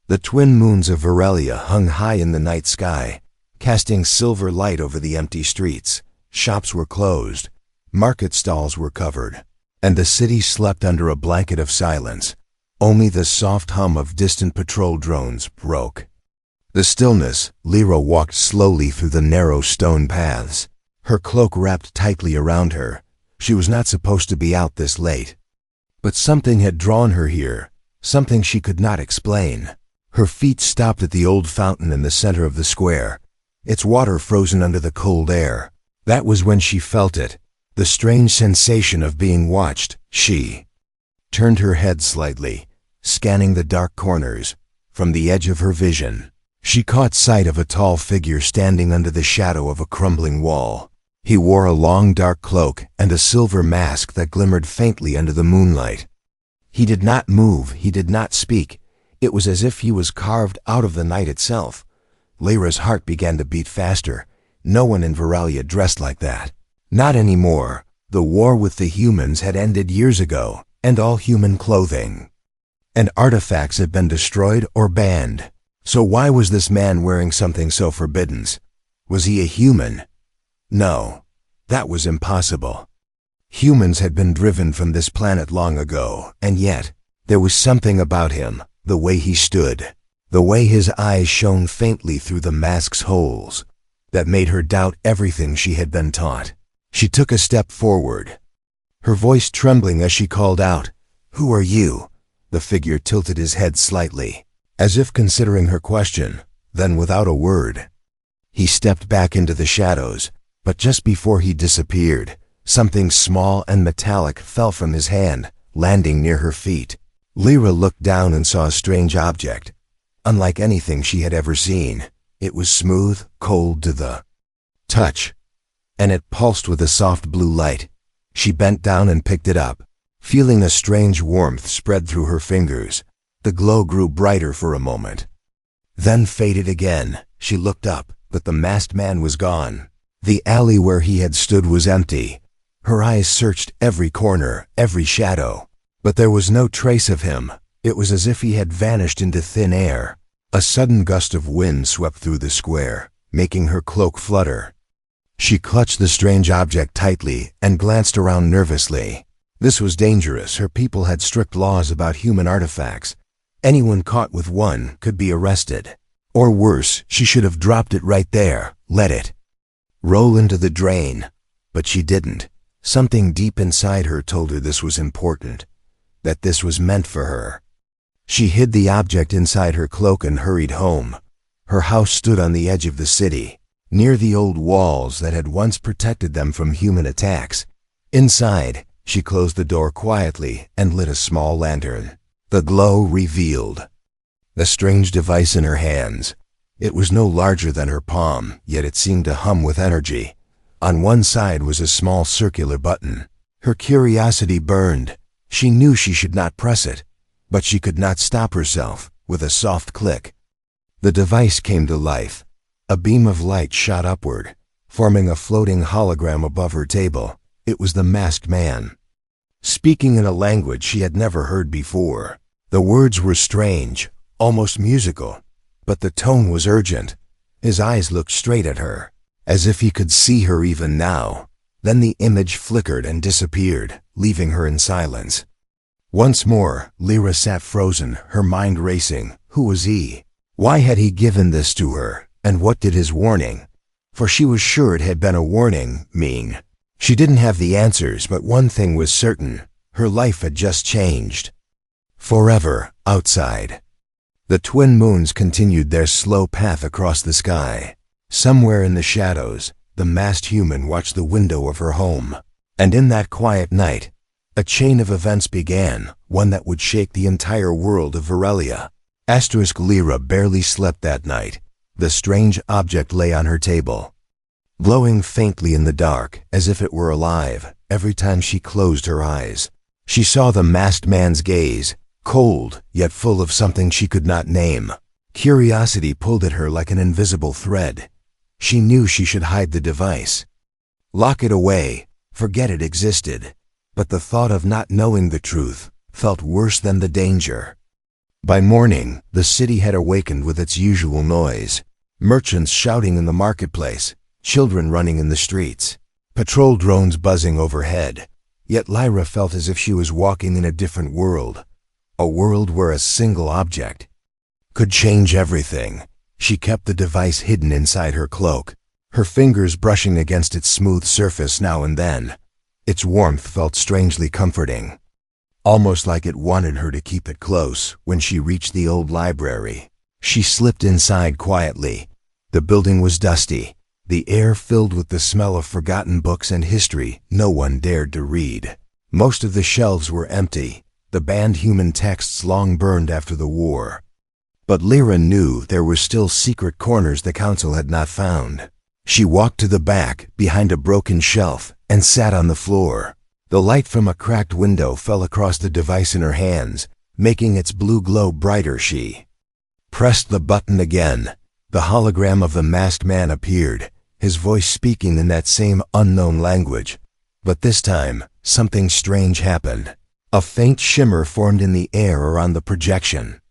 The twin moons of Varelia hung high in the night sky, casting silver light over the empty streets. Shops were closed, market stalls were covered, and the city slept under a blanket of silence. Only the soft hum of distant patrol drones broke the stillness. Lyra walked slowly through the narrow stone paths, her cloak wrapped tightly around her. She was not supposed to be out this late. But something had drawn her here, something she could not explain. Her feet stopped at the old fountain in the center of the square, its water frozen under the cold air. That was when she felt it, the strange sensation of being watched. She turned her head slightly, scanning the dark corners. From the edge of her vision, she caught sight of a tall figure standing under the shadow of a crumbling wall. He wore a long dark cloak and a silver mask that glimmered faintly under the moonlight. He did not move, he did not speak. It was as if he was carved out of the night itself. Lyra's heart began to beat faster. No one in Varelia dressed like that. Not anymore. The war with the humans had ended years ago, and all human clothing and artifacts had been destroyed or banned. So why was this man wearing something so forbidden? Was he a human? No, that was impossible. Humans had been driven from this planet long ago, and yet there was something about him, the way he stood, the way his eyes shone faintly through the mask's holes, that made her doubt everything she had been taught. She took a step forward, her voice trembling as she called out, "Who are you?" The figure tilted his head slightly, as if considering her question. Then, without a word, he stepped back into the shadows. But just before he disappeared, something small and metallic fell from his hand, landing near her feet. Lyra looked down and saw a strange object, unlike anything she had ever seen. It was smooth, cold to the touch, and it pulsed with a soft blue light. She bent down and picked it up, feeling a strange warmth spread through her fingers. The glow grew brighter for a moment, then faded again. She looked up, but the masked man was gone. The alley where he had stood was empty. Her eyes searched every corner, every shadow, but there was no trace of him. It was as if he had vanished into thin air. A sudden gust of wind swept through the square, making her cloak flutter. She clutched the strange object tightly and glanced around nervously. This was dangerous. Her people had strict laws about human artifacts. Anyone caught with one could be arrested. Or worse, she should have dropped it right there, let it roll into the drain. But she didn't. Something deep inside her told her this was important, that this was meant for her. She hid the object inside her cloak and hurried home. Her house stood on the edge of the city, near the old walls that had once protected them from human attacks. Inside, she closed the door quietly and lit a small lantern. The glow revealed the strange device in her hands. It was no larger than her palm, yet it seemed to hum with energy. On one side was a small circular button. Her curiosity burned. She knew she should not press it, but she could not stop herself. With a soft click, the device came to life. A beam of light shot upward, forming a floating hologram above her table. It was the masked man, speaking in a language she had never heard before. The words were strange, almost musical, but the tone was urgent. His eyes looked straight at her, as if he could see her even now. Then the image flickered and disappeared, leaving her in silence. Once more, Lyra sat frozen, her mind racing. Who was he? Why had he given this to her? And what did his warning? For she was sure it had been a warning mean. She didn't have the answers, but one thing was certain. Her life had just changed. Forever, outside. The twin moons continued their slow path across the sky. Somewhere in the shadows, the masked human watched the window of her home. And in that quiet night, a chain of events began, one that would shake the entire world of Varelia. Lyra barely slept that night. The strange object lay on her table, glowing faintly in the dark, as if it were alive. Every time she closed her eyes, she saw the masked man's gaze, cold, yet full of something she could not name. Curiosity pulled at her like an invisible thread. She knew she should hide the device, lock it away, forget it existed. But the thought of not knowing the truth felt worse than the danger. By morning, the city had awakened with its usual noise. Merchants shouting in the marketplace, children running in the streets, patrol drones buzzing overhead. Yet Lyra felt as if she was walking in a different world, a world where a single object could change everything. She kept the device hidden inside her cloak, her fingers brushing against its smooth surface now and then. Its warmth felt strangely comforting, almost like it wanted her to keep it close. When she reached the old library, she slipped inside quietly. The building was dusty, the air filled with the smell of forgotten books and history no one dared to read. Most of the shelves were empty, the banned human texts long burned after the war. But Lyra knew there were still secret corners the council had not found. She walked to the back, behind a broken shelf, and sat on the floor. The light from a cracked window fell across the device in her hands, making its blue glow brighter. She pressed the button again. The hologram of the masked man appeared, his voice speaking in that same unknown language. But this time, something strange happened. A faint shimmer formed in the air around the projection,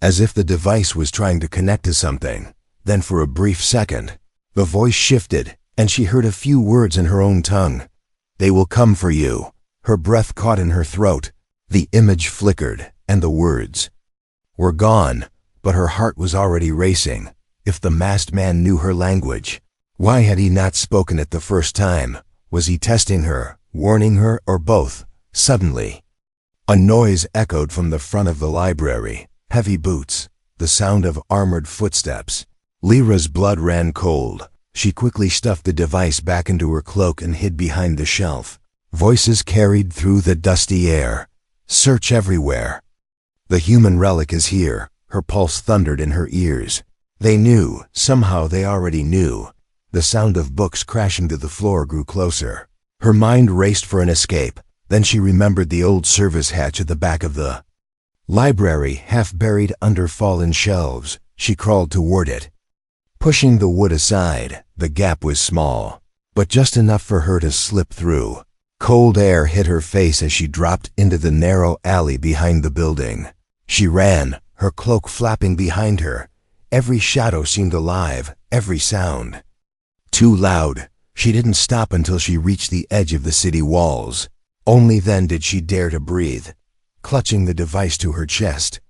as if the device was trying to connect to something. Then for a brief second, the voice shifted, and she heard a few words in her own tongue. "They will come for you." Her breath caught in her throat. The image flickered, and the words were gone, but her heart was already racing. If the masked man knew her language, why had he not spoken it the first time? Was he testing her, warning her, or both? Suddenly, a noise echoed from the front of the library. Heavy boots, the sound of armored footsteps. Lyra's blood ran cold. She quickly stuffed the device back into her cloak and hid behind the shelf. Voices carried through the dusty air. "Search everywhere. The human relic is here." Her pulse thundered in her ears. They knew, somehow they already knew. The sound of books crashing to the floor grew closer. Her mind raced for an escape. Then she remembered the old service hatch at the back of the library, half buried under fallen shelves. She crawled toward it, pushing the wood aside. The gap was small, but just enough for her to slip through. Cold air hit her face as she dropped into the narrow alley behind the building. She ran, her cloak flapping behind her. Every shadow seemed alive, every sound too loud. She didn't stop until she reached the edge of the city walls. Only then did she dare to breathe, clutching the device to her chest.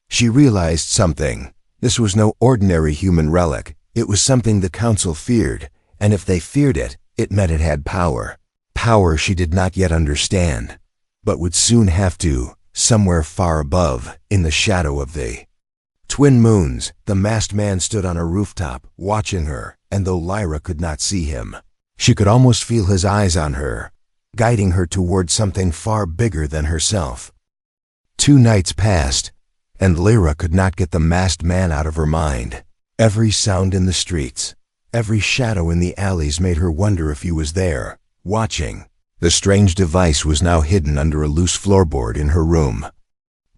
She realized something. This was no ordinary human relic. It was something the council feared, and if they feared it, it meant it had power. Power she did not yet understand, but would soon have to, somewhere far above, in the shadow of the twin moons. The masked man stood on a rooftop, watching her, and though Lyra could not see him, she could almost feel his eyes on her, guiding her toward something far bigger than herself. 2 nights passed, and Lyra could not get the masked man out of her mind. Every sound in the streets, every shadow in the alleys made her wonder if he was there, watching. The strange device was now hidden under a loose floorboard in her room,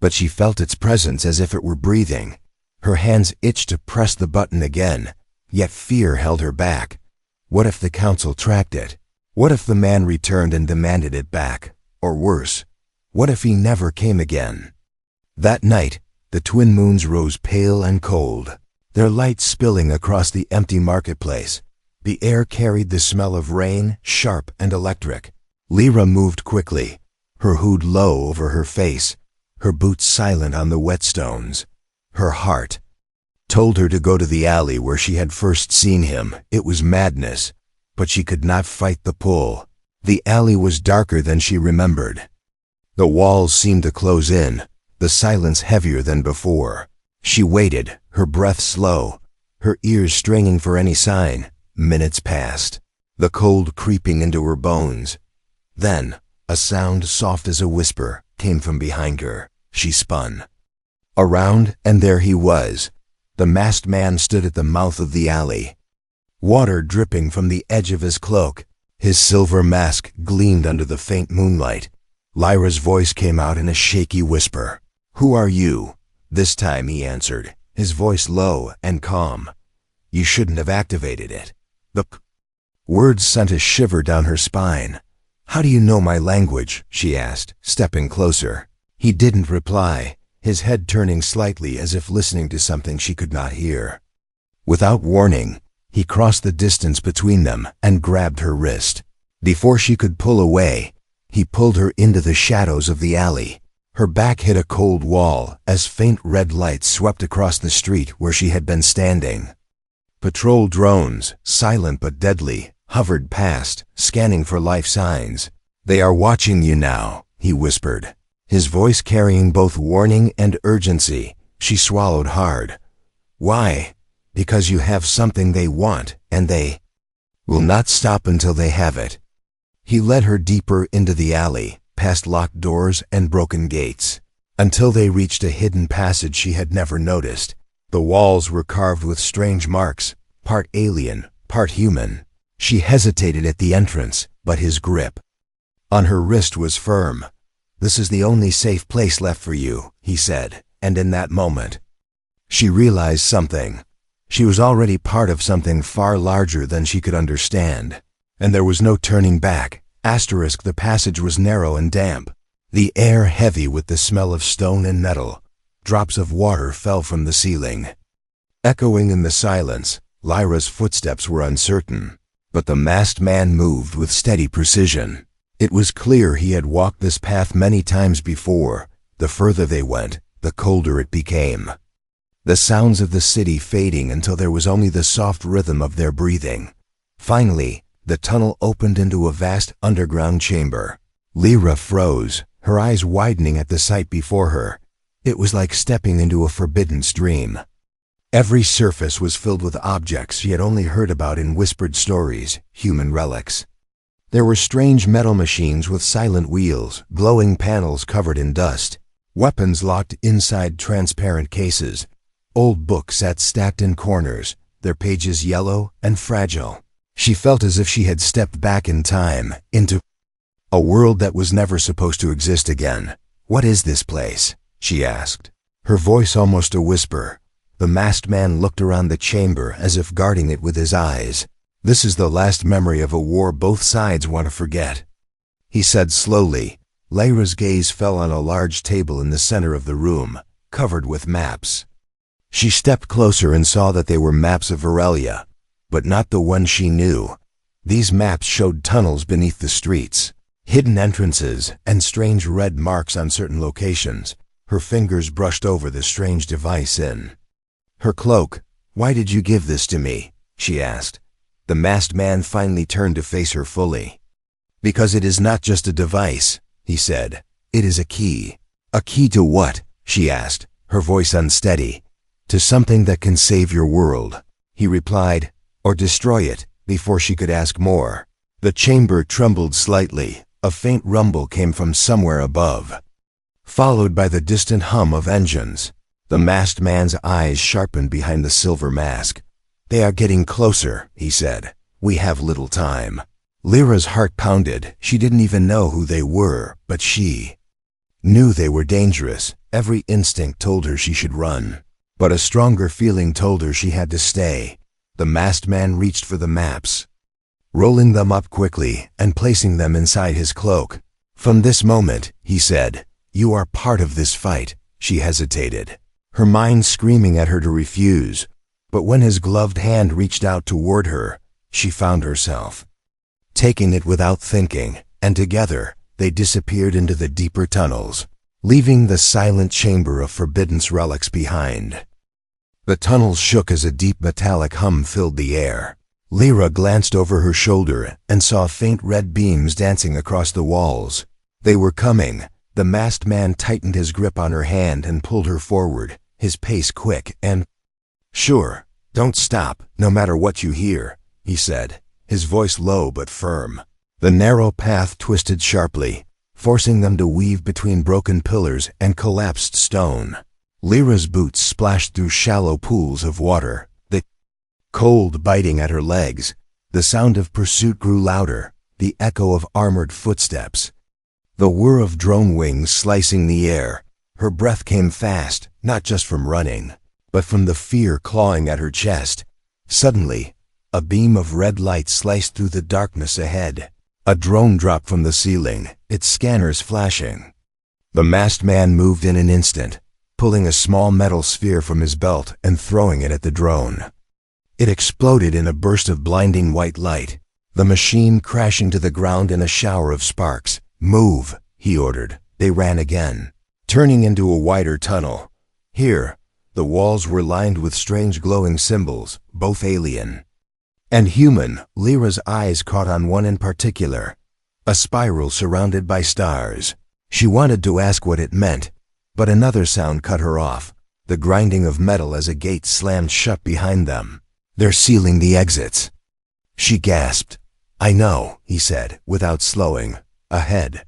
but she felt its presence as if it were breathing. Her hands itched to press the button again, yet fear held her back. What if the council tracked it? What if the man returned and demanded it back? Or worse, what if he never came again? That night, the twin moons rose pale and cold, their light spilling across the empty marketplace. The air carried the smell of rain, sharp and electric. Lyra moved quickly, her hood low over her face, her boots silent on the whetstones. Her heart told her to go to the alley where she had first seen him. It was madness, but she could not fight the pull. The alley was darker than she remembered. The walls seemed to close in, the silence heavier than before. She waited, her breath slow, her ears straining for any sign. Minutes passed, the cold creeping into her bones. Then, a sound soft as a whisper came from behind her. She spun around, and there he was. The masked man stood at the mouth of the alley, water dripping from the edge of his cloak. His silver mask gleamed under the faint moonlight. Lyra's voice came out in a shaky whisper. "Who are you?" This time he answered, his voice low and calm. "You shouldn't have activated it." The words sent a shiver down her spine. "How do you know my language?" she asked, stepping closer. He didn't reply. his head turning slightly as if listening to something she could not hear. Without warning, he crossed the distance between them and grabbed her wrist. Before she could pull away, he pulled her into the shadows of the alley. Her back hit a cold wall as faint red lights swept across the street where she had been standing. Patrol drones, silent but deadly, hovered past, scanning for life signs. "They are watching you now," he whispered, his voice carrying both warning and urgency. She swallowed hard. "Why?" "Because you have something they want, and they will not stop until they have it." He led her deeper into the alley, past locked doors and broken gates, until they reached a hidden passage she had never noticed. The walls were carved with strange marks, part alien, part human. She hesitated at the entrance, but his grip on her wrist was firm. "This is the only safe place left for you," he said, and in that moment, she realized something. She was already part of something far larger than she could understand, and there was no turning back. The passage was narrow and damp, the air heavy with the smell of stone and metal. Drops of water fell from the ceiling. Echoing in the silence, Lyra's footsteps were uncertain, but the masked man moved with steady precision. It was clear he had walked this path many times before. The further they went, the colder it became. The sounds of the city fading until there was only the soft rhythm of their breathing. Finally, the tunnel opened into a vast underground chamber. Lyra froze, her eyes widening at the sight before her. It was like stepping into a forbidden stream. Every surface was filled with objects she had only heard about in whispered stories, human relics. There were strange metal machines with silent wheels, glowing panels covered in dust, weapons locked inside transparent cases. Old books sat stacked in corners, their pages yellow and fragile. She felt as if she had stepped back in time, into a world that was never supposed to exist again. "What is this place?" she asked, her voice almost a whisper. The masked man looked around the chamber as if guarding it with his eyes. "This is the last memory of a war both sides want to forget," he said slowly. Lyra's gaze fell on a large table in the center of the room, covered with maps. She stepped closer and saw that they were maps of Aurelia, but not the ones she knew. These maps showed tunnels beneath the streets, hidden entrances, and strange red marks on certain locations. Her fingers brushed over the strange device in her cloak. "Why did you give this to me?" she asked. The masked man finally turned to face her fully. "Because it is not just a device," he said. "It is a key." "A key to what?" she asked, her voice unsteady. "To something that can save your world," he replied, "or destroy it," before she could ask more. The chamber trembled slightly. A faint rumble came from somewhere above, followed by the distant hum of engines. The masked man's eyes sharpened behind the silver mask. "They are getting closer," he said. "We have little time." Lyra's heart pounded. She didn't even know who they were, but she knew they were dangerous. Every instinct told her she should run, but a stronger feeling told her she had to stay. The masked man reached for the maps, rolling them up quickly and placing them inside his cloak. "From this moment," he said, "you are part of this fight." She hesitated, her mind screaming at her to refuse. But when his gloved hand reached out toward her, she found herself taking it without thinking, and together they disappeared into the deeper tunnels, leaving the silent chamber of forbidden relics behind. The tunnels shook as a deep metallic hum filled the air. Lyra glanced over her shoulder and saw faint red beams dancing across the walls. They were coming. The masked man tightened his grip on her hand and pulled her forward, his pace quick and "Sure, don't stop, no matter what you hear," he said, his voice low but firm. The narrow path twisted sharply, forcing them to weave between broken pillars and collapsed stone. Lyra's boots splashed through shallow pools of water, the cold biting at her legs. The sound of pursuit grew louder, the echo of armored footsteps, the whir of drone wings slicing the air. Her breath came fast, not just from running, but from the fear clawing at her chest. Suddenly, a beam of red light sliced through the darkness ahead. A drone dropped from the ceiling, its scanners flashing. The masked man moved in an instant, pulling a small metal sphere from his belt and throwing it at the drone. It exploded in a burst of blinding white light, the machine crashing to the ground in a shower of sparks. "Move," he ordered. They ran again, turning into a wider tunnel. Here, the walls were lined with strange glowing symbols, both alien and human. Lyra's eyes caught on one in particular, a spiral surrounded by stars. She wanted to ask what it meant, but another sound cut her off, the grinding of metal as a gate slammed shut behind them. "They're sealing the exits." She gasped. "I know," he said, without slowing. Ahead,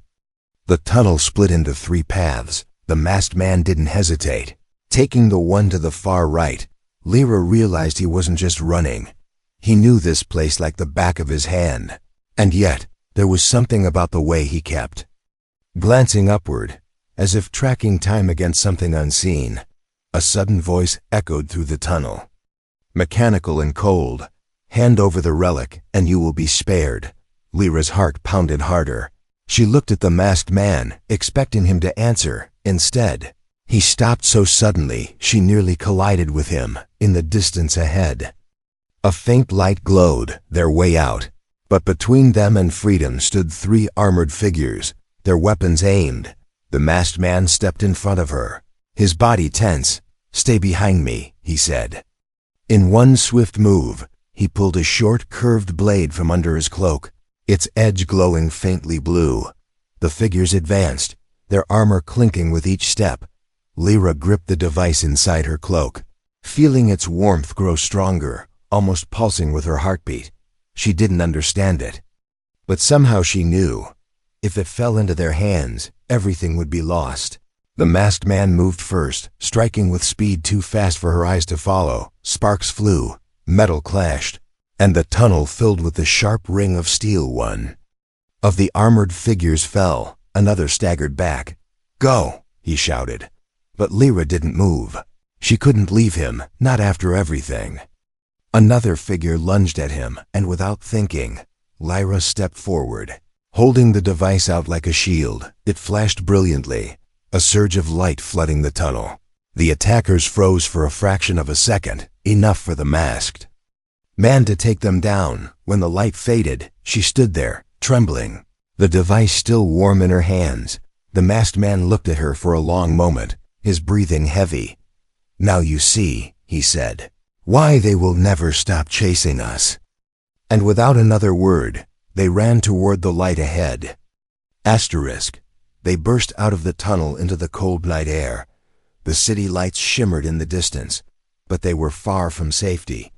the tunnel split into 3 paths. The masked man didn't hesitate. Taking the one to the far right, Lyra realized he wasn't just running. He knew this place like the back of his hand. And yet, there was something about the way he kept glancing upward, as if tracking time against something unseen. A sudden voice echoed through the tunnel. Mechanical and cold. "Hand over the relic, and you will be spared." Lyra's heart pounded harder. She looked at the masked man, expecting him to answer. Instead, he stopped so suddenly she nearly collided with him, in the distance ahead. A faint light glowed, their way out. But between them and freedom stood 3 armored figures, their weapons aimed. The masked man stepped in front of her, his body tense. "Stay behind me," he said. In one swift move, he pulled a short, curved blade from under his cloak, its edge glowing faintly blue. The figures advanced, their armor clinking with each step. Lyra gripped the device inside her cloak, feeling its warmth grow stronger, almost pulsing with her heartbeat. She didn't understand it, but somehow she knew. If it fell into their hands, everything would be lost. The masked man moved first, striking with speed too fast for her eyes to follow. Sparks flew, metal clashed, and the tunnel filled with the sharp ring of steel. One of the armored figures fell, another staggered back. "Go," he shouted. But Lyra didn't move. She couldn't leave him, not after everything. Another figure lunged at him, and without thinking, Lyra stepped forward, holding the device out like a shield. It flashed brilliantly, a surge of light flooding the tunnel. The attackers froze for a fraction of a second, enough for the masked man to take them down. When the light faded, she stood there, trembling, the device still warm in her hands. The masked man looked at her for a long moment, his breathing heavy. "Now you see," he said, "why they will never stop chasing us." And without another word, they ran toward the light ahead. They burst out of the tunnel into the cold night air. The city lights shimmered in the distance, but they were far from safety.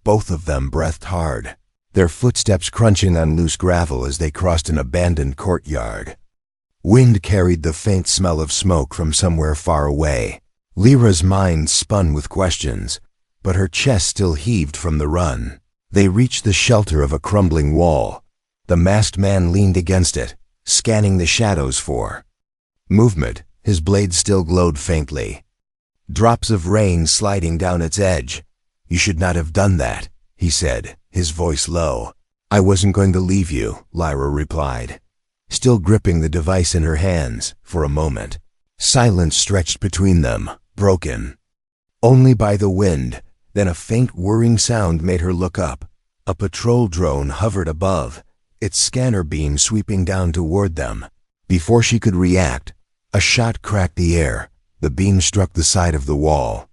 Both of them breathed hard, their footsteps crunching on loose gravel as they crossed an abandoned courtyard. Wind carried the faint smell of smoke from somewhere far away. Lyra's mind spun with questions, but her chest still heaved from the run. They reached the shelter of a crumbling wall. The masked man leaned against it, scanning the shadows for movement. His blade still glowed faintly, drops of rain sliding down its edge. "You should not have done that," he said, his voice low. "I wasn't going to leave you," Lyra replied, still gripping the device in her hands. For a moment, silence stretched between them, broken only by the wind. Then a faint whirring sound made her look up. A patrol drone hovered above, its scanner beam sweeping down toward them. Before she could react, a shot cracked the air. The beam struck the side of the wall,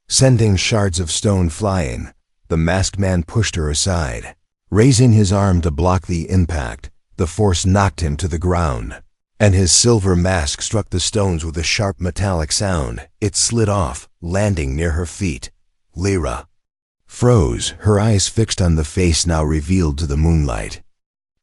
sending shards of stone flying. The masked man pushed her aside, raising his arm to block the impact. The force knocked him to the ground, and his silver mask struck the stones with a sharp metallic sound. It slid off, landing near her feet. Lyra froze, her eyes fixed on the face now revealed to the moonlight.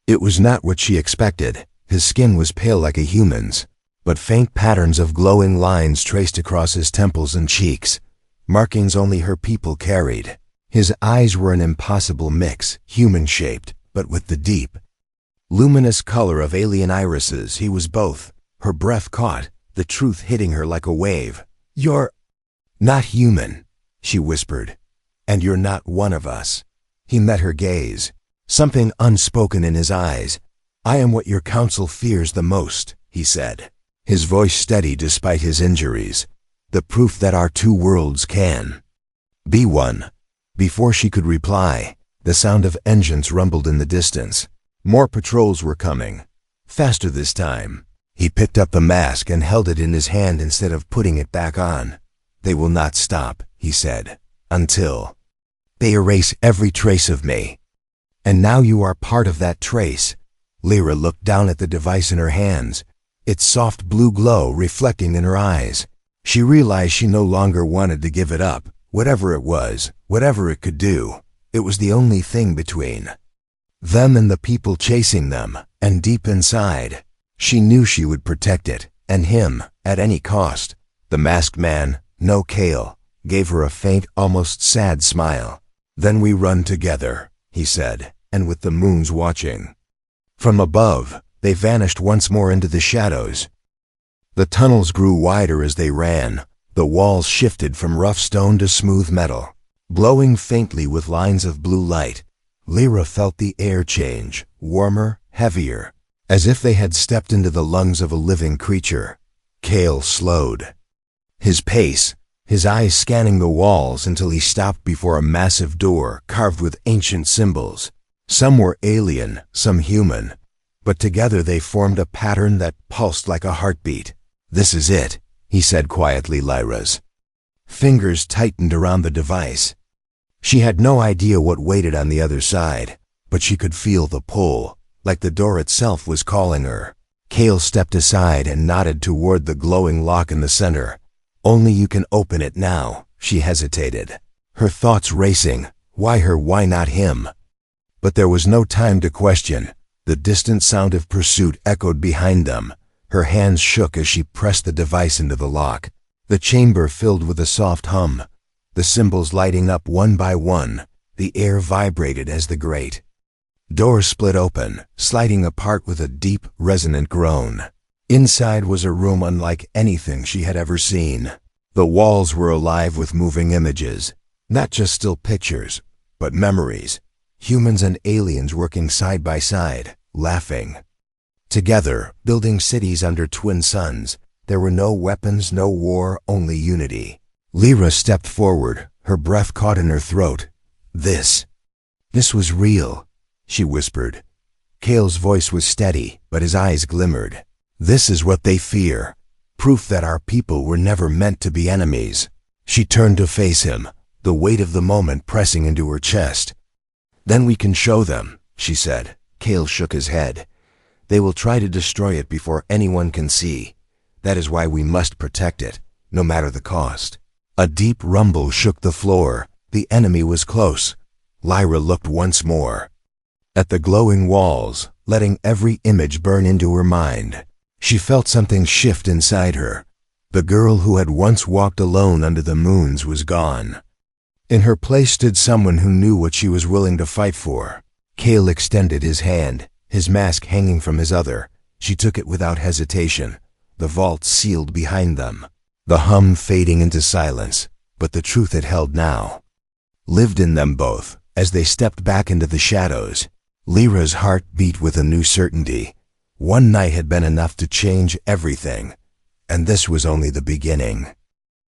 It was not what she expected. His skin was pale like a human's, but faint patterns of glowing lines traced across his temples and cheeks, markings only her people carried. His eyes were an impossible mix, human-shaped, but with the deep, luminous color of alien irises. He was both. Her breath caught, the truth hitting her like a wave. "You're not human," she whispered, "and you're not one of us." He met her gaze, something unspoken in his eyes. "I am what your council fears the most," he said, his voice steady despite his injuries. The proof that our two worlds can be one. Before she could reply, the sound of engines rumbled in the distance. More patrols were coming. Faster this time. He picked up the mask and held it in his hand instead of putting it back on. They will not stop, he said, until they erase every trace of me. And now you are part of that trace. Lyra looked down at the device in her hands, its soft blue glow reflecting in her eyes. She realized she no longer wanted to give it up, whatever it was, whatever it could do. It was the only thing between them and the people chasing them, and deep inside, she knew she would protect it, and him, at any cost. The masked man, no Kale, gave her a faint, almost sad smile. Then we run together, he said, and with the moons watching from above, they vanished once more into the shadows. The tunnels grew wider as they ran. The walls shifted from rough stone to smooth metal, glowing faintly with lines of blue light. Lyra felt the air change, warmer, heavier, as if they had stepped into the lungs of a living creature. Kale slowed his pace, his eyes scanning the walls until he stopped before a massive door carved with ancient symbols. Some were alien, some human, but together they formed a pattern that pulsed like a heartbeat. This is it, he said quietly. Lyra's fingers tightened around the device. She had no idea what waited on the other side, but she could feel the pull, like the door itself was calling her. Kale stepped aside and nodded toward the glowing lock in the center. Only you can open it now, she hesitated, her thoughts racing. Why her, why not him? But there was no time to question. The distant sound of pursuit echoed behind them. Her hands shook as she pressed the device into the lock. The chamber filled with a soft hum, the symbols lighting up one by one. The air vibrated as the great door split open, sliding apart with a deep, resonant groan. Inside was a room unlike anything she had ever seen. The walls were alive with moving images, not just still pictures, but memories. Humans and aliens working side by side, laughing together, building cities under twin suns. There were no weapons, no war, only unity. Lyra stepped forward, her breath caught in her throat. This was real, she whispered. Kale's voice was steady, but his eyes glimmered. This is what they fear, proof that our people were never meant to be enemies. She turned to face him, the weight of the moment pressing into her chest. Then we can show them, she said. Kale shook his head. They will try to destroy it before anyone can see. That is why we must protect it, no matter the cost. A deep rumble shook the floor. The enemy was close. Lyra looked once more at the glowing walls, letting every image burn into her mind. She felt something shift inside her. The girl who had once walked alone under the moons was gone. In her place stood someone who knew what she was willing to fight for. Kale extended his hand, his mask hanging from his other. She took it without hesitation. The vault sealed behind them, the hum fading into silence, but the truth it held now lived in them both as they stepped back into the shadows. Lyra's heart beat with a new certainty. One night had been enough to change everything, and this was only the beginning.